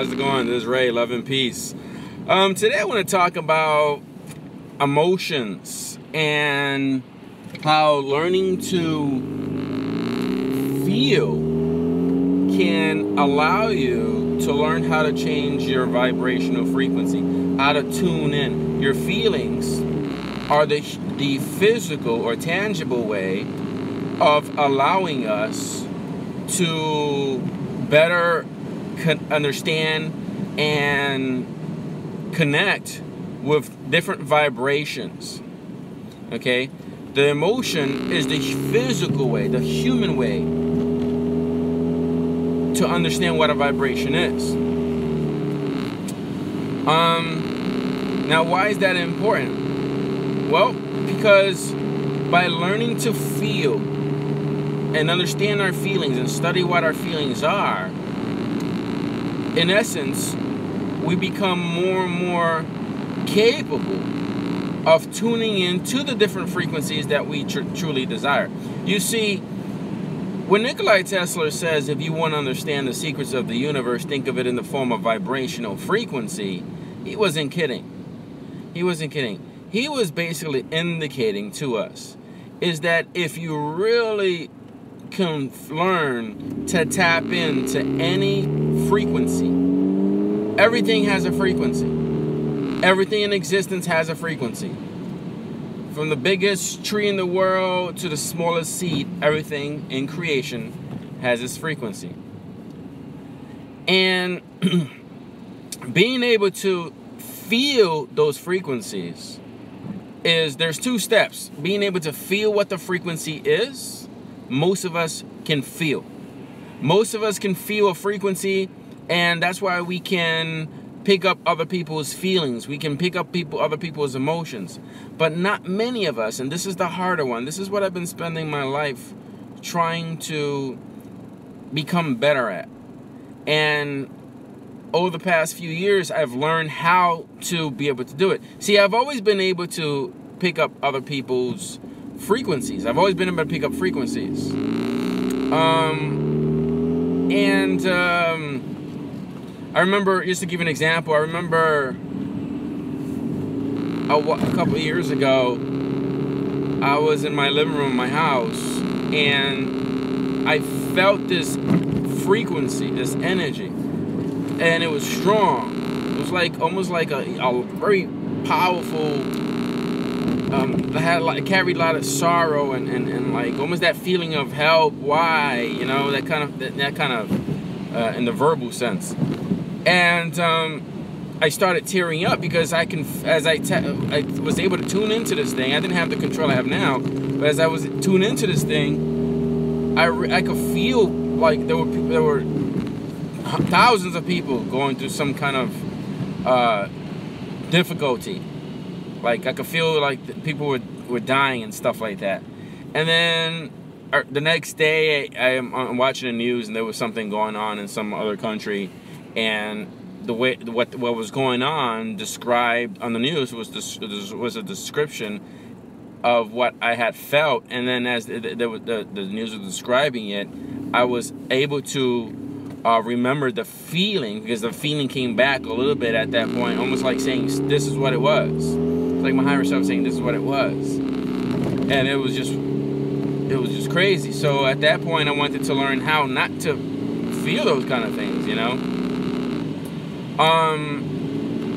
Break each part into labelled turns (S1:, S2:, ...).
S1: how's it going? This is Ray, love and peace. Today I want to talk about emotions and how learning to feel can allow you to learn how to change your vibrational frequency, how to tune in. Your feelings are the physical or tangible way of allowing us to better understand and connect with different vibrations. Okay? The emotion is the physical way, the human way to understand what a vibration is. Now, why is that important? Well, because by learning to feel and understand our feelings and study what our feelings are, in essence, we become more and more capable of tuning into the different frequencies that we truly desire. You see, when Nikola Tesla says, if you want to understand the secrets of the universe, think of it in the form of vibrational frequency, he wasn't kidding. He wasn't kidding. He was basically indicating to us is that if you really can learn to tap into any frequency, everything has a frequency. Everything in existence has a frequency. From the biggest tree in the world to the smallest seed, everything in creation has its frequency. And being able to feel those frequencies there's two steps. Being able to feel what the frequency is, most of us can feel. Most of us can feel a frequency, and that's why we can pick up other people's feelings. We can pick up other people's emotions. But not many of us, and this is the harder one. This is what I've been spending my life trying to become better at. And over the past few years, I've learned how to be able to do it. See, I've always been able to pick up other people's frequencies. I've always been able to pick up frequencies. I remember, just to give an example, I remember a couple of years ago, I was in my living room in my house, and I felt this frequency, this energy, and it was strong. It was like almost like a very powerful. It carried a lot of sorrow and like almost that feeling of help. Why, you know, that kind of in the verbal sense. And I started tearing up because I was able to tune into this thing. I didn't have the control I have now, but as I was tuned into this thing, I could feel like there were thousands of people going through some kind of difficulty. Like I could feel like people were dying and stuff like that. And then the next day, I'm watching the news, and there was something going on in some other country, and what was going on described on the news was a description of what I had felt. And then as the news was describing it, I was able to remember the feeling, because the feeling came back a little bit at that point, almost like saying, this is what it was. It's like my higher self saying, this is what it was. And it was just crazy. So at that point, I wanted to learn how not to feel those kind of things, you know?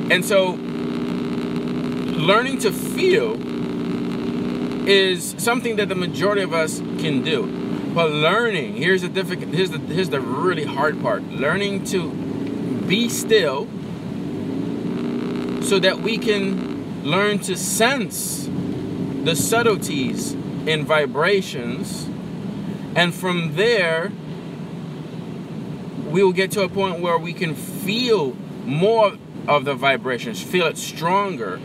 S1: And so learning to feel is something that the majority of us can do. But learning, here's the really hard part. Learning to be still so that we can learn to sense the subtleties in vibrations, and from there we will get to a point where we can feel more of the vibrations, feel it stronger.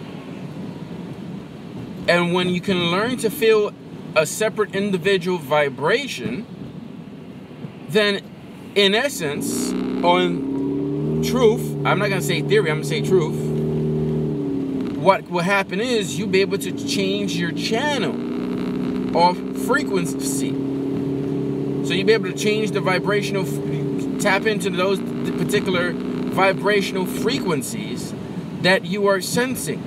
S1: And when you can learn to feel a separate individual vibration, then in essence, or in truth, I'm not going to say theory, I'm going to say truth, what will happen is you'll be able to change your channel or frequency. So you'll be able to change the vibrational, tap into those particular vibrational frequencies that you are sensing.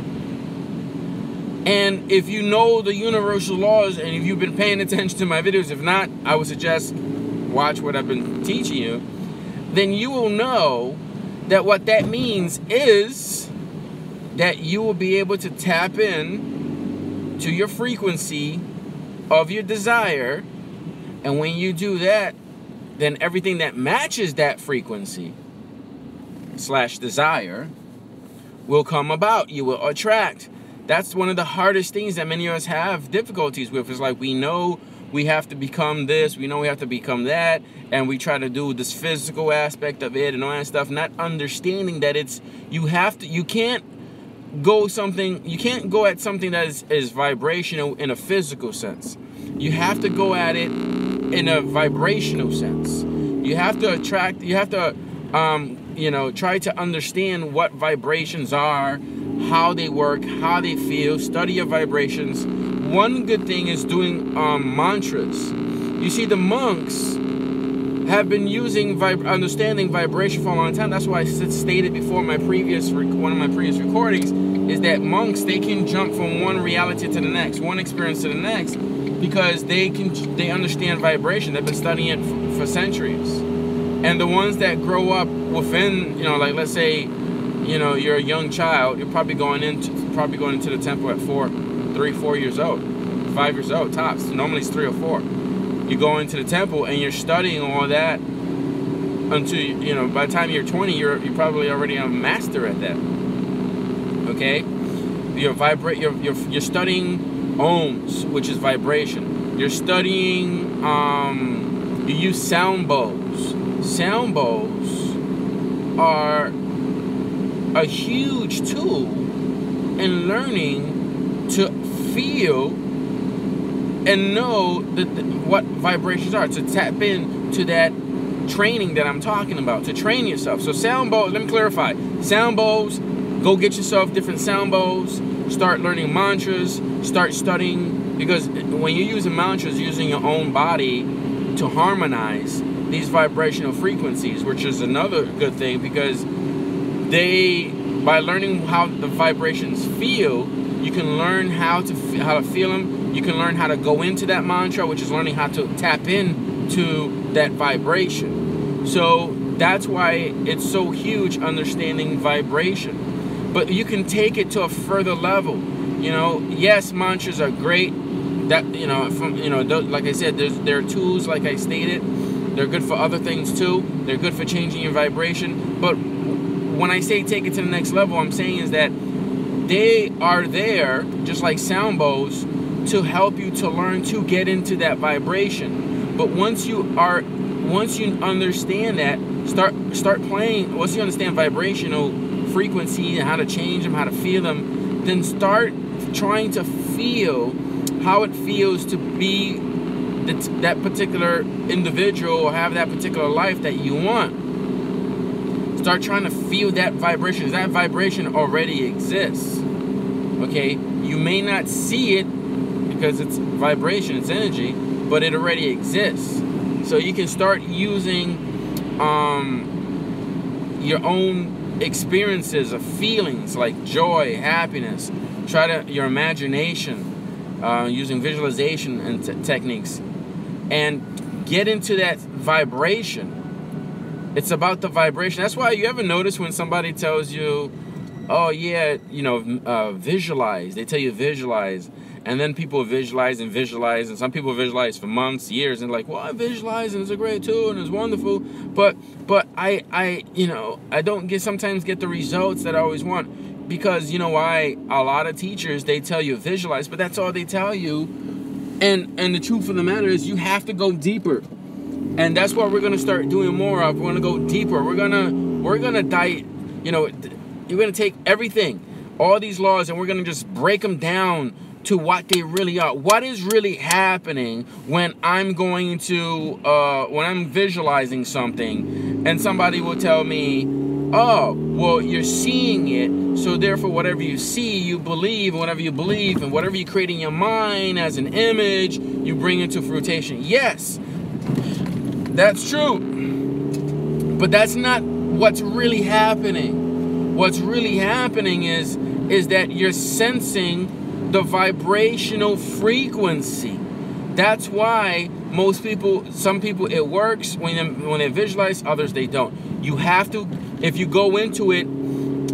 S1: And if you know the universal laws, and if you've been paying attention to my videos, if not, I would suggest watch what I've been teaching you, then you will know that what that means is that you will be able to tap in to your frequency of your desire. And when you do that, then everything that matches that frequency / desire will come about. You will attract. That's one of the hardest things that many of us have difficulties with. It's like we know we have to become this, we know we have to become that, and we try to do this physical aspect of it and all that stuff, not understanding that you can't go at something that is vibrational in a physical sense. You have to go at it in a vibrational sense. You have to attract, you have to try to understand what vibrations are, how they work, how they feel, study your vibrations. One good thing is doing mantras. You see, the monks have been using understanding vibration for a long time. That's why I stated before one of my previous recordings, is that monks, they can jump from one reality to the next, one experience to the next, because they understand vibration. They've been studying it for centuries. And the ones that grow up within, like let's say, you're a young child, you're probably going into the temple at 3-4 years old, 5 years old tops. Normally it's 3 or 4. You go into the temple and you're studying all that until by the time you're 20, you're probably already a master at that. Okay, you're studying ohms, which is vibration. You're studying you use sound bowls. Sound bowls are a huge tool in learning to feel and know what vibrations are, to tap into that training that I'm talking about, to train yourself. So sound bowls, let me clarify. Sound bowls, go get yourself different sound bowls, start learning mantras, start studying, because when you're using mantras, you're using your own body to harmonize these vibrational frequencies, which is another good thing, because by learning how the vibrations feel, you can learn how to feel them. You can learn how to go into that mantra, which is learning how to tap into that vibration. So that's why it's so huge, understanding vibration. But you can take it to a further level. Yes, mantras are great. That like I said, there are tools, like I stated. They're good for other things too. They're good for changing your vibration. But when I say take it to the next level, I'm saying is that they are there, just like sound bowls, to help you to learn to get into that vibration. But once you understand that, start playing. Once you understand vibrational frequency and how to change them, how to feel them, then start trying to feel how it feels to be that particular individual or have that particular life that you want. Start trying to feel that vibration. That vibration already exists. Okay, you may not see it because it's vibration, it's energy, but it already exists. So you can start using your own experiences of feelings like joy, happiness. Your imagination, using visualization and techniques, and get into that vibration. It's about the vibration. That's why you ever notice when somebody tells you, oh yeah, visualize. They tell you visualize. And then people visualize, and some people visualize for months, years, and like, well, I visualize, and it's a great tool, and it's wonderful. But I don't sometimes get the results that I always want, because why? A lot of teachers, they tell you visualize, but that's all they tell you. And the truth of the matter is, you have to go deeper. And that's what we're gonna start doing more of. We're gonna go deeper. We're gonna dive. You're gonna take everything, all these laws, and we're gonna just break them down to what they really are. What is really happening when I'm when I'm visualizing something, and somebody will tell me, oh, well, you're seeing it, so therefore whatever you see, you believe, and whatever you believe, and whatever you create in your mind as an image, you bring into fruition. Yes, that's true. But that's not what's really happening? What's really happening is that you're sensing the vibrational frequency. That's why some people it works when they visualize, others they don't. You have to, if you go into it,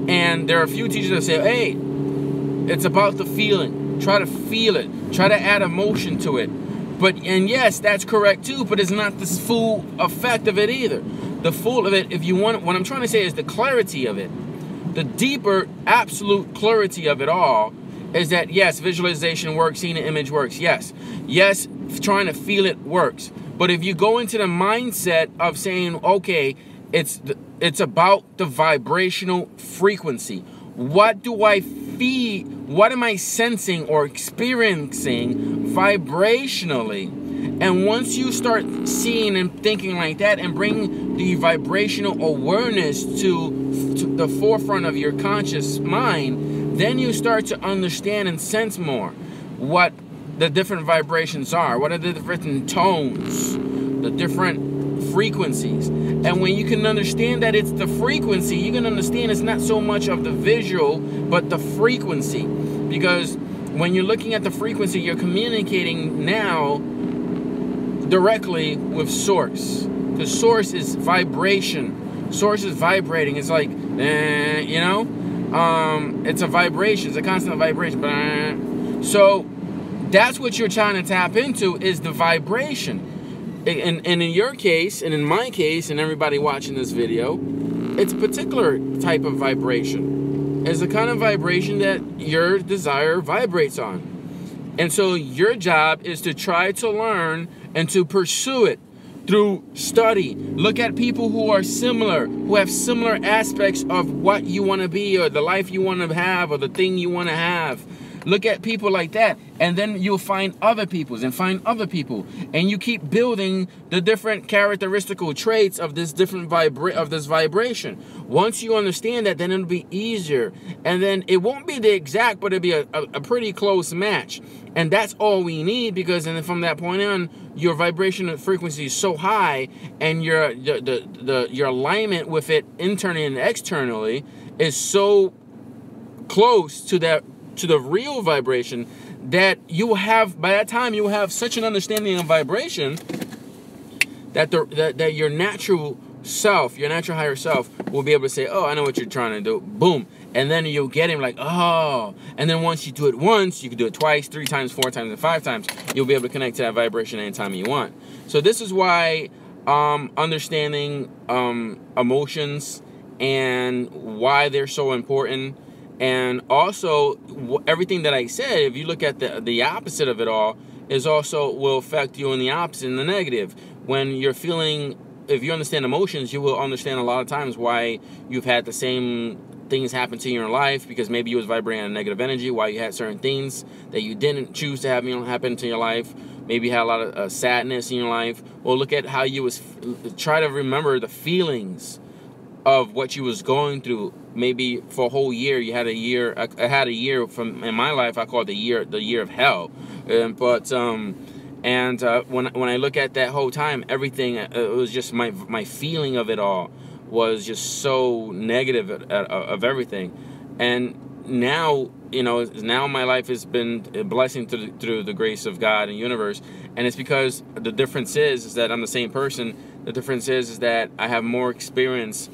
S1: and there are a few teachers that say, hey, it's about the feeling. Try to feel it. Try to add emotion to it. And yes, that's correct too, but it's not the full effect of it either. The full of it, if you want, what I'm trying to say is the clarity of it. The deeper, absolute clarity of it all is that, yes, visualization works, seeing an image works, yes. Yes, trying to feel it works. But if you go into the mindset of saying, okay, it's about the vibrational frequency. What do I feel? What am I sensing or experiencing vibrationally? And once you start seeing and thinking like that and bring the vibrational awareness to the forefront of your conscious mind, then you start to understand and sense more what the different vibrations are, what are the different tones, the different frequencies. And when you can understand that it's the frequency, you can understand it's not so much of the visual, but the frequency. Because when you're looking at the frequency, you're communicating now directly with source. Because source is vibration. Source is vibrating. It's like, you know, it's a vibration. It's a constant vibration. So that's what you're trying to tap into, is the vibration. And in your case, and in my case, and everybody watching this video, it's a particular type of vibration. It's the kind of vibration that your desire vibrates on. And so your job is to try to learn and to pursue it through study. Look at people who are similar, who have similar aspects of what you want to be, or the life you want to have, or the thing you want to have. Look at people like that, and then you'll find other peoples and find other people, and you keep building the different characteristical traits of this different vibration. Once you understand that, then it'll be easier, and then it won't be the exact, but it'll be a pretty close match. And that's all we need, because then from that point on, your vibration frequency is so high, and your alignment with it internally and externally is so close to that, to the real vibration, that you will have, by that time, you will have such an understanding of vibration that that your natural self, your natural higher self, will be able to say, oh, I know what you're trying to do. Boom. And then you'll get him like, oh. And then once you do it once, you can do it twice, 3 times, 4 times, and 5 times. You'll be able to connect to that vibration anytime you want. So this is why understanding emotions and why they're so important. And also, everything that I said, if you look at the opposite of it all, is also will affect you in the opposite, in the negative. When you're feeling, if you understand emotions, you will understand a lot of times why you've had the same things happen to you in your life, because maybe you was vibrating on negative energy, why you had certain things that you didn't choose to have happen to your life. Maybe you had a lot of sadness in your life. Well, look at how you was, try to remember the feelings of what you was going through. Maybe for a whole year, you had a year. I had a year from in my life. I call it the year of hell. When I look at that whole time, everything, it was just my feeling of it all was just so negative of everything. And now, you know, now my life has been a blessing through the grace of God and universe. And it's because the difference is that I'm the same person. The difference is that I have more experience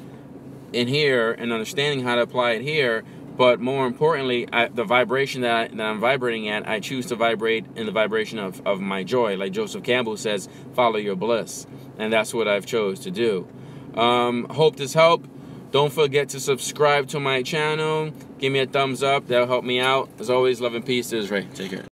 S1: in here and understanding how to apply it here, but more importantly, the vibration that I'm vibrating at, I choose to vibrate in the vibration of my joy. Like Joseph Campbell says, follow your bliss, and that's what I've chose to do. Hope this helped. Don't forget to subscribe to my channel. Give me a thumbs up. That'll help me out. As always, love and peace. This is Ray. Take care.